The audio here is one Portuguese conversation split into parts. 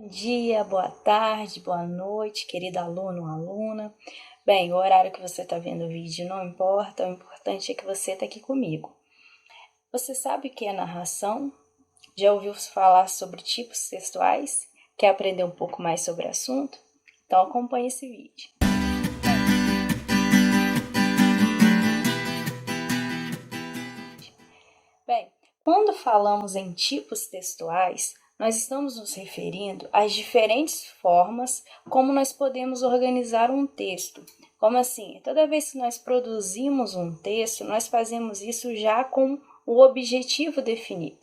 Bom dia, boa tarde, boa noite, querido aluno ou aluna. Bem, o horário que você está vendo o vídeo não importa, o importante é que você está aqui comigo. Você sabe o que é narração? Já ouviu falar sobre tipos textuais? Quer aprender um pouco mais sobre o assunto? Então acompanhe esse vídeo. Bem, quando falamos em tipos textuais, nós estamos nos referindo às diferentes formas como nós podemos organizar um texto. Como assim? Toda vez que nós produzimos um texto, nós fazemos isso já com o objetivo definido.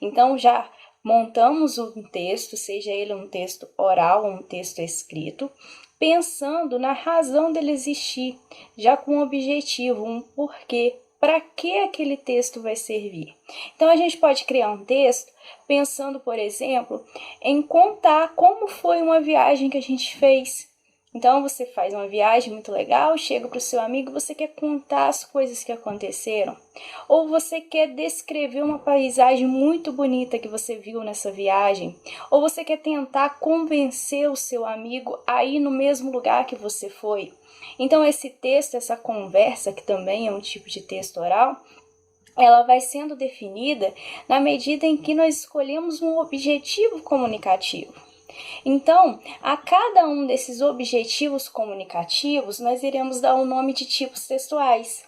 Então, já montamos um texto, seja ele um texto oral ou um texto escrito, pensando na razão dele existir, já com um objetivo, um porquê. Para que aquele texto vai servir? Então, a gente pode criar um texto pensando, por exemplo, em contar como foi uma viagem que a gente fez. Então, você faz uma viagem muito legal, chega para o seu amigo, você quer contar as coisas que aconteceram. Ou você quer descrever uma paisagem muito bonita que você viu nessa viagem. Ou você quer tentar convencer o seu amigo a ir no mesmo lugar que você foi. Então, esse texto, essa conversa, que também é um tipo de texto oral, ela vai sendo definida na medida em que nós escolhemos um objetivo comunicativo. Então, a cada um desses objetivos comunicativos, nós iremos dar o nome de tipos textuais.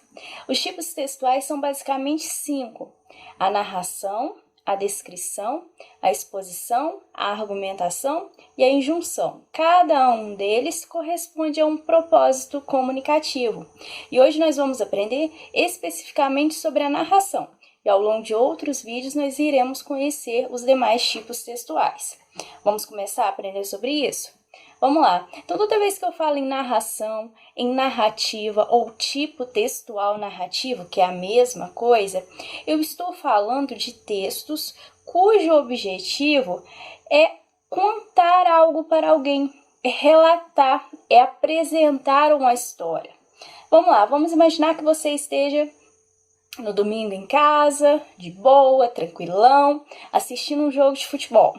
Os tipos textuais são basicamente 5: a narração, a descrição, a exposição, a argumentação e a injunção. Cada um deles corresponde a um propósito comunicativo. E hoje nós vamos aprender especificamente sobre a narração. E ao longo de outros vídeos nós iremos conhecer os demais tipos textuais. Vamos começar a aprender sobre isso? Vamos lá. Então, toda vez que eu falo em narração, em narrativa ou tipo textual narrativo, que é a mesma coisa, eu estou falando de textos cujo objetivo é contar algo para alguém, é relatar, é apresentar uma história. Vamos lá, vamos imaginar que você esteja no domingo em casa, de boa, tranquilão, assistindo um jogo de futebol.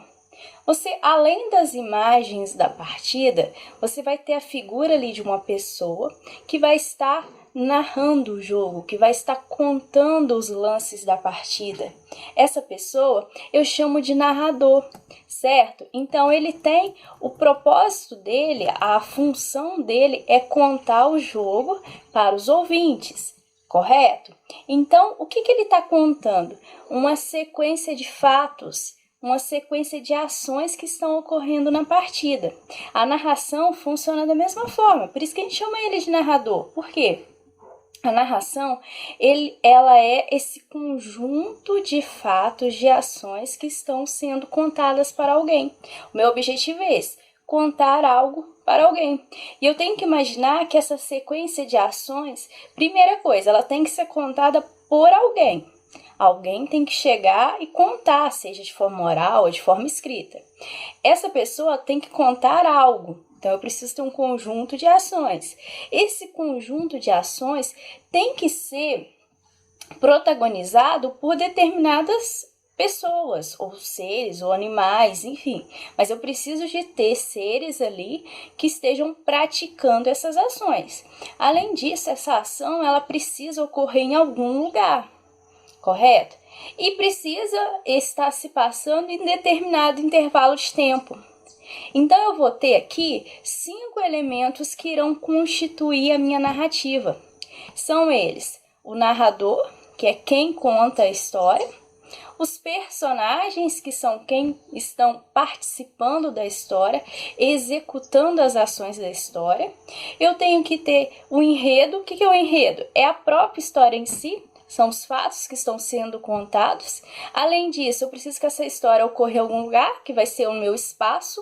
Você, além das imagens da partida, você vai ter a figura ali de uma pessoa que vai estar narrando o jogo, que vai estar contando os lances da partida. Essa pessoa eu chamo de narrador, certo? Então ele tem o propósito dele, a função dele é contar o jogo para os ouvintes. Correto? Então, o que ele está contando? Uma sequência de fatos, uma sequência de ações que estão ocorrendo na partida. A narração funciona da mesma forma, por isso que a gente chama ele de narrador. Por quê? A narração, ela é esse conjunto de fatos, de ações que estão sendo contadas para alguém. O meu objetivo é esse: contar algo para alguém. E eu tenho que imaginar que essa sequência de ações, primeira coisa, ela tem que ser contada por alguém. Alguém tem que chegar e contar, seja de forma oral ou de forma escrita. Essa pessoa tem que contar algo. Então, eu preciso ter um conjunto de ações. Esse conjunto de ações tem que ser protagonizado por determinadas pessoas, ou seres, ou animais, enfim. Mas eu preciso de ter seres ali que estejam praticando essas ações. Além disso, essa ação ela precisa ocorrer em algum lugar, correto? E precisa estar se passando em determinado intervalo de tempo. Então, eu vou ter aqui 5 elementos que irão constituir a minha narrativa. São eles: o narrador, que é quem conta a história; os personagens, que são quem estão participando da história, executando as ações da história. Eu tenho que ter o enredo. O que é o enredo? É a própria história em si. São os fatos que estão sendo contados. Além disso, eu preciso que essa história ocorra em algum lugar, que vai ser o meu espaço,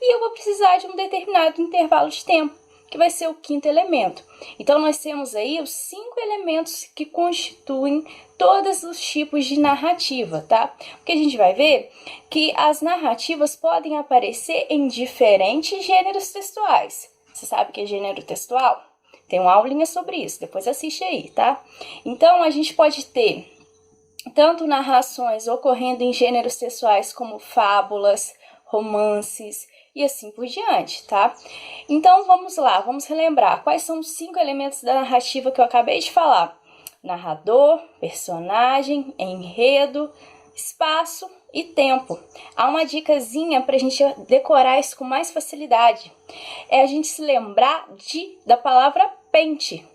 e eu vou precisar de um determinado intervalo de tempo, que vai ser o 5º elemento. Então, nós temos aí os 5 elementos que constituem todos os tipos de narrativa, tá? Porque a gente vai ver que as narrativas podem aparecer em diferentes gêneros textuais. Você sabe o que é gênero textual? Tem uma aulinha sobre isso, depois assiste aí, tá? Então, a gente pode ter tanto narrações ocorrendo em gêneros textuais como fábulas, romances e assim por diante, tá? Então vamos lá, vamos relembrar quais são os 5 elementos da narrativa que eu acabei de falar: narrador, personagem, enredo, espaço e tempo. Há uma dicasinha para a gente decorar isso com mais facilidade. É a gente se lembrar da palavra pente.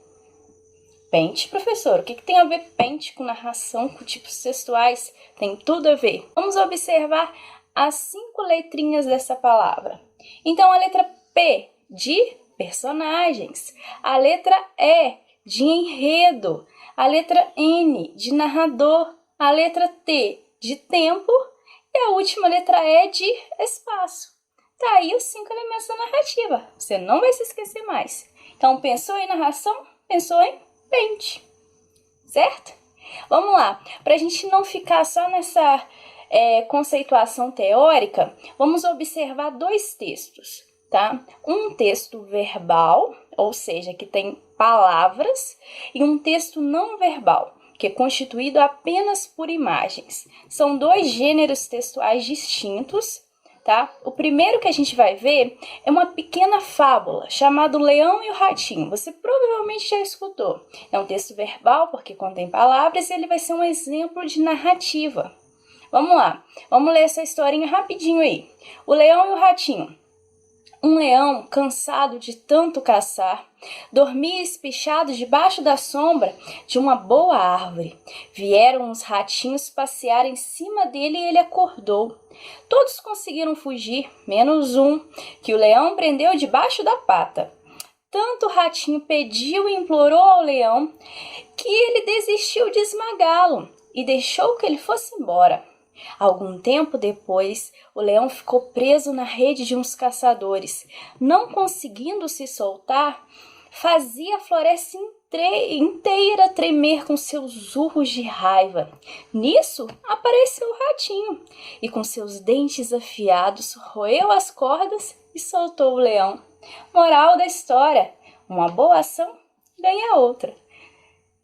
Pente, professor, o que tem a ver pente com narração, com tipos textuais? Tem tudo a ver. Vamos observar as 5 letrinhas dessa palavra. Então, a letra P, de personagens. A letra E, de enredo. A letra N, de narrador. A letra T, de tempo. E a última letra E, de espaço. Tá aí os 5 elementos da narrativa. Você não vai se esquecer mais. Então, pensou em narração? Pensou em pente, certo? Vamos lá, para a gente não ficar só nessa conceituação teórica, vamos observar 2 textos, tá? Um texto verbal, ou seja, que tem palavras, e um texto não verbal, que é constituído apenas por imagens. São 2 gêneros textuais distintos, tá? O primeiro que a gente vai ver é uma pequena fábula chamada O Leão e o Ratinho. Você provavelmente já escutou. É um texto verbal porque contém palavras e ele vai ser um exemplo de narrativa. Vamos lá, vamos ler essa historinha rapidinho aí. O Leão e o Ratinho. Um leão, cansado de tanto caçar, dormia espichado debaixo da sombra de uma boa árvore. Vieram os ratinhos passear em cima dele e ele acordou. Todos conseguiram fugir, menos um, que o leão prendeu debaixo da pata. Tanto o ratinho pediu e implorou ao leão que ele desistiu de esmagá-lo e deixou que ele fosse embora. Algum tempo depois, o leão ficou preso na rede de uns caçadores. Não conseguindo se soltar, fazia a floresta inteira tremer com seus urros de raiva. Nisso, apareceu o ratinho e, com seus dentes afiados, roeu as cordas e soltou o leão. Moral da história: uma boa ação ganha outra.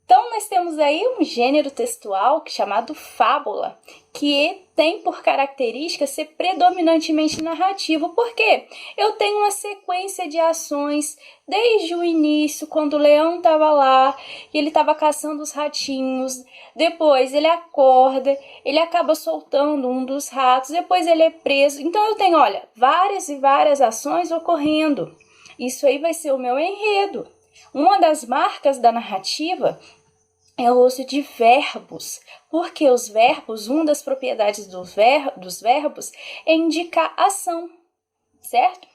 Então, nós temos aí um gênero textual chamado fábula, que tem por característica ser predominantemente narrativo. Por quê? Eu tenho uma sequência de ações desde o início, quando o leão estava lá e ele estava caçando os ratinhos. Depois ele acorda, ele acaba soltando um dos ratos, depois ele é preso. Então, eu tenho, olha, várias e várias ações ocorrendo. Isso aí vai ser o meu enredo. Uma das marcas da narrativa é o uso de verbos, porque os verbos, uma das propriedades dos verbos é indicar ação, certo?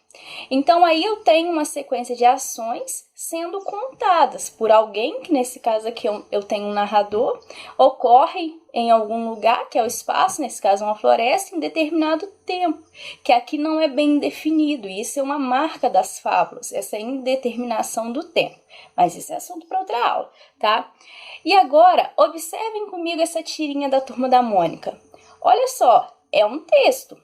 Então, aí eu tenho uma sequência de ações sendo contadas por alguém, que nesse caso aqui eu tenho um narrador, ocorre em algum lugar, que é o espaço, nesse caso uma floresta, em determinado tempo, que aqui não é bem definido. Isso é uma marca das fábulas, essa indeterminação do tempo. Mas isso é assunto para outra aula, tá? E agora, observem comigo essa tirinha da Turma da Mônica. Olha só, é um texto,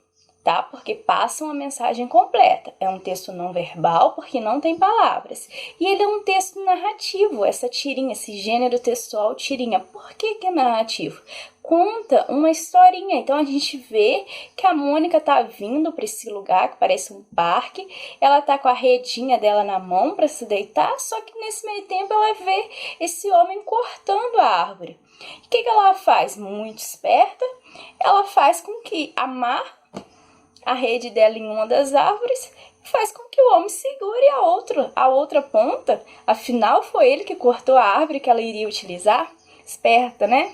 tá? Porque passa uma mensagem completa. É um texto não verbal, porque não tem palavras. E ele é um texto narrativo, essa tirinha, esse gênero textual tirinha. Por que é narrativo? Conta uma historinha. Então, a gente vê que a Mônica tá vindo para esse lugar, que parece um parque. Ela tá com a redinha dela na mão para se deitar, só que nesse meio tempo ela vê esse homem cortando a árvore. O que ela faz? Muito esperta, ela faz com que amarre a rede dela em uma das árvores, faz com que o homem segure a outra ponta. Afinal, foi ele que cortou a árvore que ela iria utilizar. Esperta, né?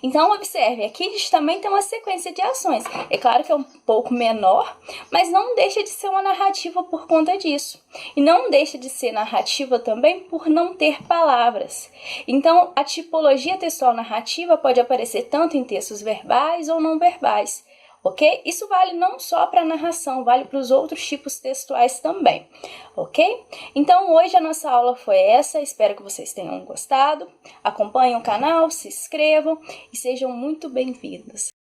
Então, observe, aqui a gente também tem uma sequência de ações. É claro que é um pouco menor, mas não deixa de ser uma narrativa por conta disso. E não deixa de ser narrativa também por não ter palavras. Então, a tipologia textual narrativa pode aparecer tanto em textos verbais ou não verbais. Ok? Isso vale não só para a narração, vale para os outros tipos textuais também, ok? Então, hoje a nossa aula foi essa, espero que vocês tenham gostado. Acompanhem o canal, se inscrevam e sejam muito bem-vindos.